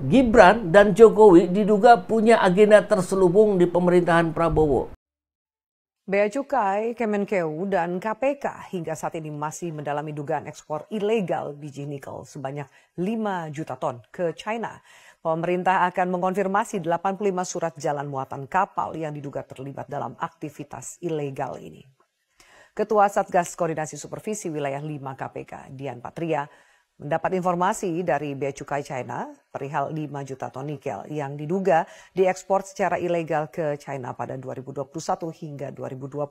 Gibran dan Jokowi diduga punya agenda terselubung di pemerintahan Prabowo. Bea Cukai, Kemenkeu, dan KPK hingga saat ini masih mendalami dugaan ekspor ilegal biji nikel sebanyak 5 juta ton ke China. Pemerintah akan mengonfirmasi 85 surat jalan muatan kapal yang diduga terlibat dalam aktivitas ilegal ini. Ketua Satgas Koordinasi Supervisi Wilayah 5 KPK, Dian Patria, mendapat informasi dari Bea Cukai China perihal 5 juta ton nikel yang diduga diekspor secara ilegal ke China pada 2021 hingga 2022.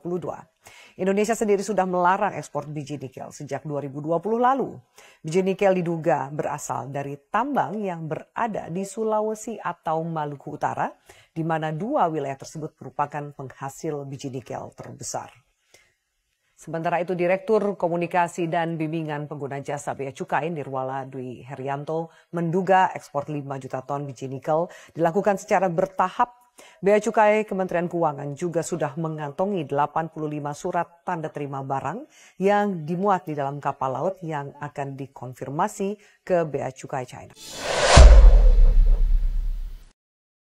Indonesia sendiri sudah melarang ekspor biji nikel sejak 2020 lalu. Biji nikel diduga berasal dari tambang yang berada di Sulawesi atau Maluku Utara, di mana 2 wilayah tersebut merupakan penghasil biji nikel terbesar. Sementara itu, Direktur Komunikasi dan Bimbingan Pengguna Jasa Bea Cukai Nirwala Dwi Herianto menduga ekspor 5 juta ton biji nikel dilakukan secara bertahap. Bea Cukai Kementerian Keuangan juga sudah mengantongi 85 surat tanda terima barang yang dimuat di dalam kapal laut yang akan dikonfirmasi ke Bea Cukai China.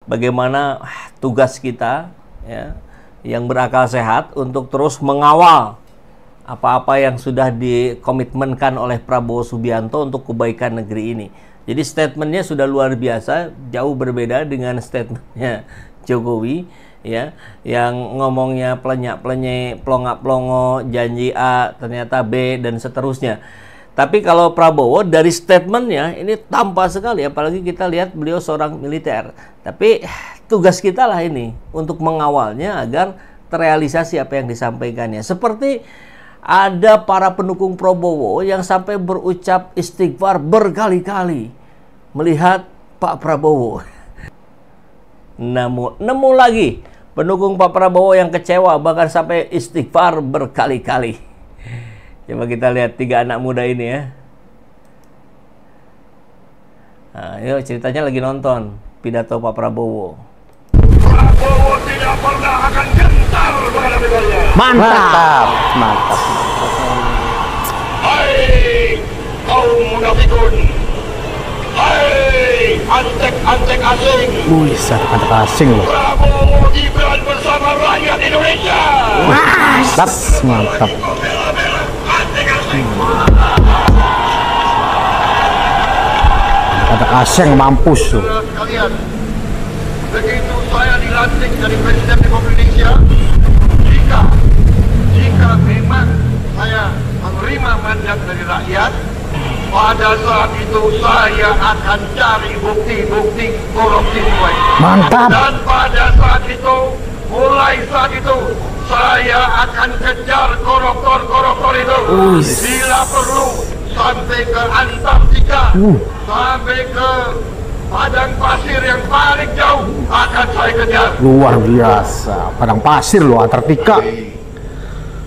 Bagaimana tugas kita ya, yang berakal sehat untuk terus mengawal apa-apa yang sudah dikomitmenkan oleh Prabowo Subianto untuk kebaikan negeri ini. Jadi statementnya sudah luar biasa, jauh berbeda dengan statementnya Jokowi, ya, yang ngomongnya pelenyak-pelenyek, pelongak-pelongo, janji A, ternyata B, dan seterusnya. Tapi kalau Prabowo dari statementnya ini tampak sekali, apalagi kita lihat beliau seorang militer. Tapi tugas kita lah ini untuk mengawalnya agar terrealisasi apa yang disampaikannya. Seperti ada para pendukung Prabowo yang sampai berucap istighfar berkali-kali melihat Pak Prabowo. Nemu lagi pendukung Pak Prabowo yang kecewa bahkan sampai istighfar berkali-kali. Coba kita lihat 3 anak muda ini ya. Nah, yuk ceritanya lagi nonton pidato Pak Prabowo. Prabowo tidak pernah akan gentar menghadapi kalian. Mantap, mantap. Hai kaum munafikun, hai antek-antek asing. Wih, antek asing loh. Prabowo Gibran bersama rakyat Indonesia. Mantap, mantap. Antek asing. Antek asing mampus tuh. Kalian, begitu saya dilantik dari Presiden Republik Indonesia, jika memang saya menerima mandat dari rakyat, pada saat itu saya akan cari bukti-bukti korupsi mulai. Mantap. Dan pada saat itu, mulai saat itu, saya akan kejar koruptor-koruptor itu. Bila perlu, sampai ke Antartika, sampai ke padang pasir yang paling jauh akan saya kejar. Luar biasa. Padang pasir loh, Antartika.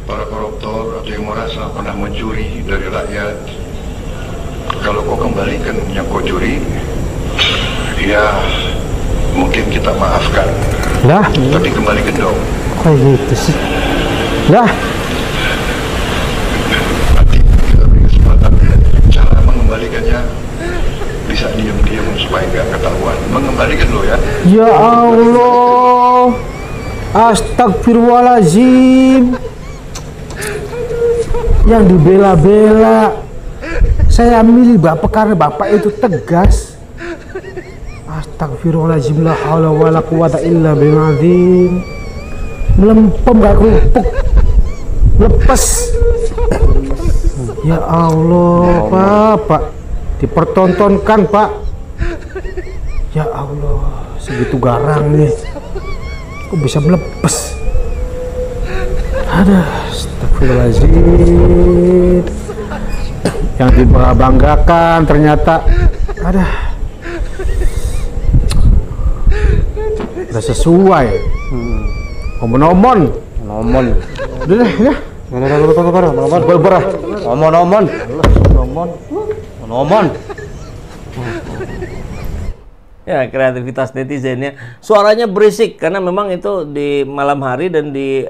Para koruptor atau yang merasa pernah mencuri dari rakyat, kalau kau kembalikan yang kau curi, ya mungkin kita maafkan. Lah, Tapi kembalikan dong. kok gitu sih? Lah, Nanti kita beri kesempatan. Cara mengembalikannya bisa diam-diam supaya nggak ketahuan. Mengembalikan lo ya. ya Allah. Astagfirullahaladzim. Yang dibela-bela. Saya milih Bapak karena Bapak itu tegas. Astagfirullahaladzim, la haula wala quwata illa billazim. Melempem gak kerupuk. Lepas. Ya Allah, Pak. Dipertontonkan, Pak. Ya Allah, segitu garangnya. Kok bisa melepas? Ada, astagfirullahaladzim. Yang dibanggakan ternyata ada. Udah sesuai. Omon-omon. Udah deh, ya. Omon. Ya, kreativitas netizennya. Suaranya berisik karena memang itu di malam hari dan di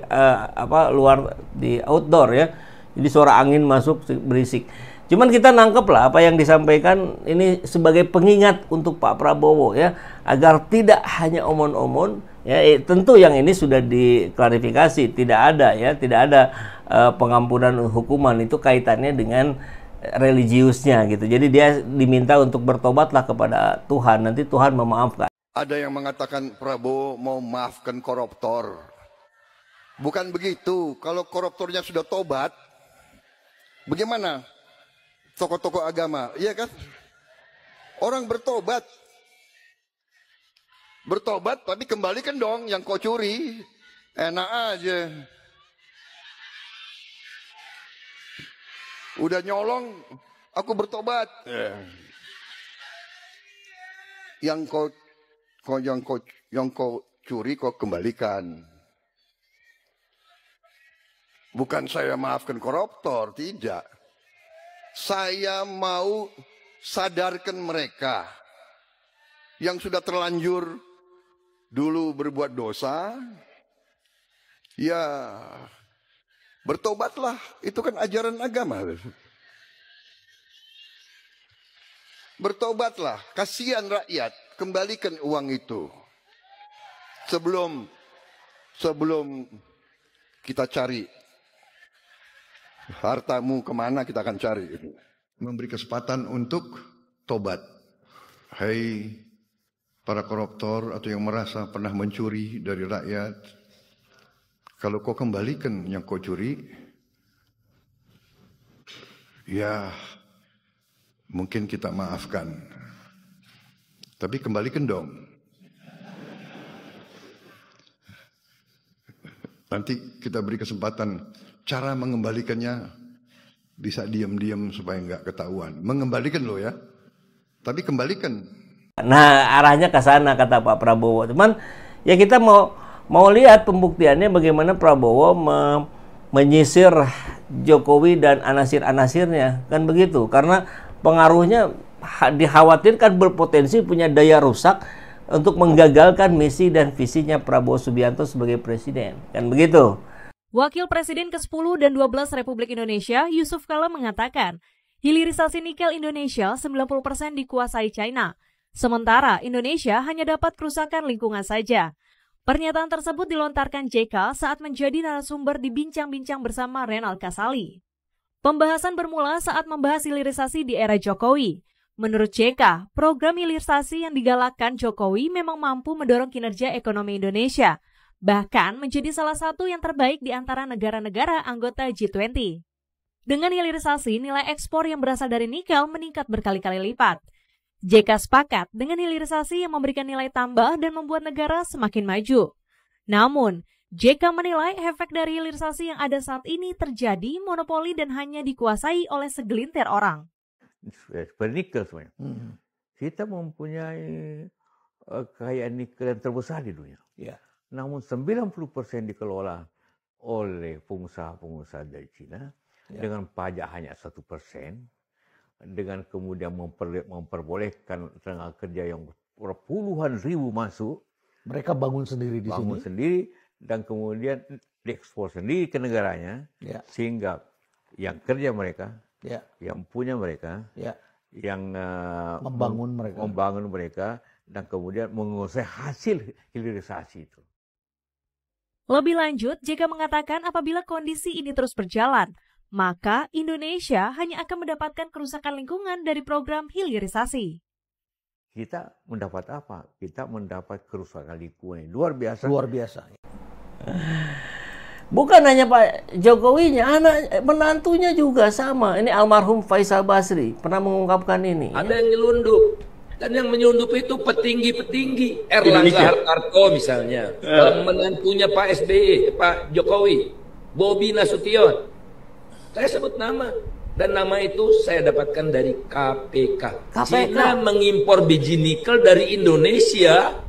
luar di outdoor ya. Jadi suara angin masuk berisik. Cuman kita nangkep lah apa yang disampaikan ini sebagai pengingat untuk Pak Prabowo ya, agar tidak hanya omon-omon ya. Tentu yang ini sudah diklarifikasi, tidak ada pengampunan hukuman, itu kaitannya dengan religiusnya gitu. Jadi dia diminta untuk bertobatlah kepada Tuhan, nanti Tuhan memaafkan. Ada yang mengatakan Prabowo mau maafkan koruptor. Bukan begitu. Kalau koruptornya sudah tobat, bagaimana tokoh-tokoh agama? Iya kan? Orang bertobat. Bertobat tapi kembalikan dong yang kau curi. Enak aja. Udah nyolong, aku bertobat. Yang kau curi kau kembalikan. Bukan saya maafkan koruptor, tidak. Saya mau sadarkan mereka yang sudah terlanjur dulu berbuat dosa, ya bertobatlah, itu kan ajaran agama. Bertobatlah, kasihan rakyat, kembalikan uang itu. Sebelum kita cari hartamu kemana, kita akan cari. Memberi kesempatan untuk tobat. Hai para koruptor atau yang merasa pernah mencuri dari rakyat, kalau kau kembalikan yang kau curi, ya mungkin kita maafkan. Tapi kembalikan dong. Nanti kita beri kesempatan. Cara mengembalikannya bisa diam-diam supaya nggak ketahuan. Mengembalikan loh ya. Tapi kembalikan. Nah, arahnya ke sana kata Pak Prabowo. Cuman ya kita mau lihat pembuktiannya bagaimana Prabowo menyisir Jokowi dan anasir-anasirnya, kan begitu. Karena pengaruhnya dikhawatirkan berpotensi punya daya rusak untuk menggagalkan misi dan visinya Prabowo Subianto sebagai presiden, kan begitu. Wakil Presiden ke-10 dan 12 Republik Indonesia, Yusuf Kala mengatakan, hilirisasi nikel Indonesia 90% dikuasai China. Sementara Indonesia hanya dapat kerusakan lingkungan saja. Pernyataan tersebut dilontarkan JK saat menjadi narasumber di Bincang-Bincang bersama Renal Kasali. Pembahasan bermula saat membahas hilirisasi di era Jokowi. Menurut JK, program hilirisasi yang digalakkan Jokowi memang mampu mendorong kinerja ekonomi Indonesia, bahkan menjadi salah satu yang terbaik di antara negara-negara anggota G20. Dengan hilirisasi, nilai ekspor yang berasal dari nikel meningkat berkali-kali lipat. JK sepakat dengan hilirisasi yang memberikan nilai tambah dan membuat negara semakin maju. Namun, JK menilai efek dari hilirisasi yang ada saat ini terjadi monopoli dan hanya dikuasai oleh segelintir orang. Seperti nikel semuanya. Kita mempunyai kekayaan nikel yang terbesar di dunia. Ya. Namun 90% dikelola oleh pengusaha-pengusaha dari Cina dengan pajak hanya 1%. Dengan kemudian memperbolehkan tenaga kerja yang puluhan ribu masuk. Mereka bangun sendiri di sini. Bangun sendiri dan kemudian diekspor sendiri ke negaranya. Ya. Sehingga yang kerja mereka, yang punya mereka, yang membangun mereka dan kemudian menguasai hasil hilirisasi itu. Lebih lanjut, JK mengatakan apabila kondisi ini terus berjalan, maka Indonesia hanya akan mendapatkan kerusakan lingkungan dari program hilirisasi. Kita mendapat apa? Kita mendapat kerusakan lingkungan. Luar biasa. Luar biasa. Bukan hanya Pak Jokowinya, anak menantunya juga sama. Ini almarhum Faisal Basri pernah mengungkapkan ini. Ada yang nyelundup. Dan yang menyelundup itu petinggi-petinggi. Erlangga Hartarto misalnya. Menantunya Pak SBY, Pak Jokowi. Bobi Nasution. Saya sebut nama. Dan nama itu saya dapatkan dari KPK. Cina mengimpor biji nikel dari Indonesia.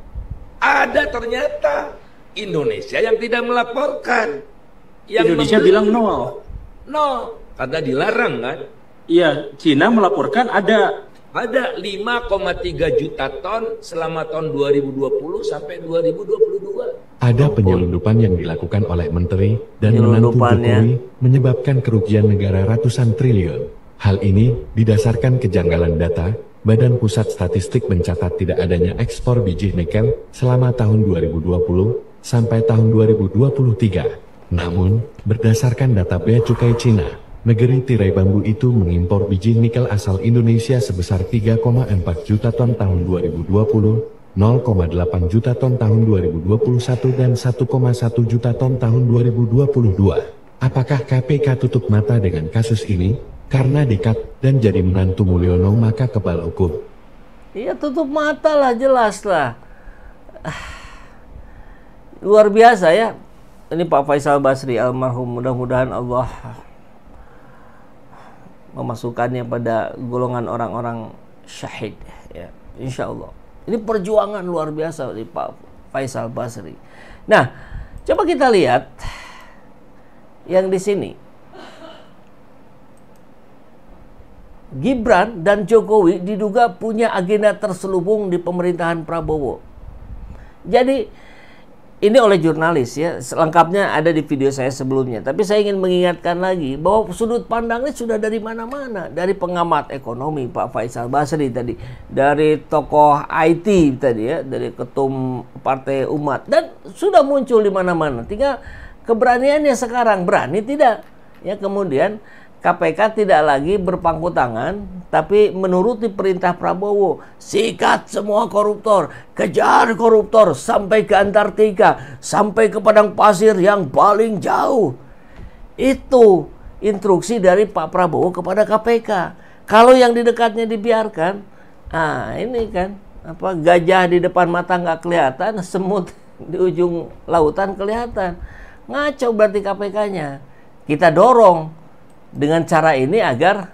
Ada ternyata. Indonesia yang tidak melaporkan. Yang Indonesia bilang nol. Nol. Karena dilarang kan? Iya, Cina melaporkan ada. Ada 5,3 juta ton selama tahun 2020 sampai 2022. Ada penyelundupan yang dilakukan oleh menteri dan menantu Jokowi menyebabkan kerugian negara ratusan triliun. Hal ini didasarkan kejanggalan data. Badan Pusat Statistik mencatat tidak adanya ekspor biji nikel selama tahun 2020 sampai tahun 2023. Namun, berdasarkan data Bea Cukai Cina, negeri tirai bambu itu mengimpor biji nikel asal Indonesia sebesar 3,4 juta ton tahun 2020, 0,8 juta ton tahun 2021 dan 1,1 juta ton tahun 2022. Apakah KPK tutup mata dengan kasus ini? Karena dekat dan jadi menantu Mulyono maka kebal hukum. Iya, tutup mata lah, jelas lah. Luar biasa ya. Ini Pak Faisal Basri almarhum, mudah-mudahan Allah memasukkannya pada golongan orang-orang syahid ya, insya Allah. Ini perjuangan luar biasa dari Pak Faisal Basri. Nah, coba kita lihat yang di sini. Gibran dan Jokowi diduga punya agenda terselubung di pemerintahan Prabowo. Jadi ini oleh jurnalis ya, selengkapnya ada di video saya sebelumnya. Tapi saya ingin mengingatkan lagi bahwa sudut pandangnya sudah dari mana-mana. Dari pengamat ekonomi Pak Faisal Basri tadi, dari tokoh IT tadi ya, dari ketum Partai Umat, dan sudah muncul di mana-mana. Tinggal keberaniannya sekarang, berani tidak? Ya, kemudian KPK tidak lagi berpangku tangan, tapi menuruti perintah Prabowo. Sikat semua koruptor, kejar koruptor sampai ke Antartika, sampai ke padang pasir yang paling jauh. Itu instruksi dari Pak Prabowo kepada KPK. Kalau yang di dekatnya dibiarkan, ini kan gajah di depan mata nggak kelihatan, semut di ujung lautan kelihatan. Ngaco berarti KPK-nya. Kita dorong dengan cara ini agar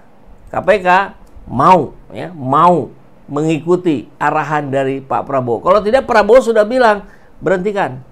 KPK mau mengikuti arahan dari Pak Prabowo. Kalau tidak, Prabowo sudah bilang berhentikan.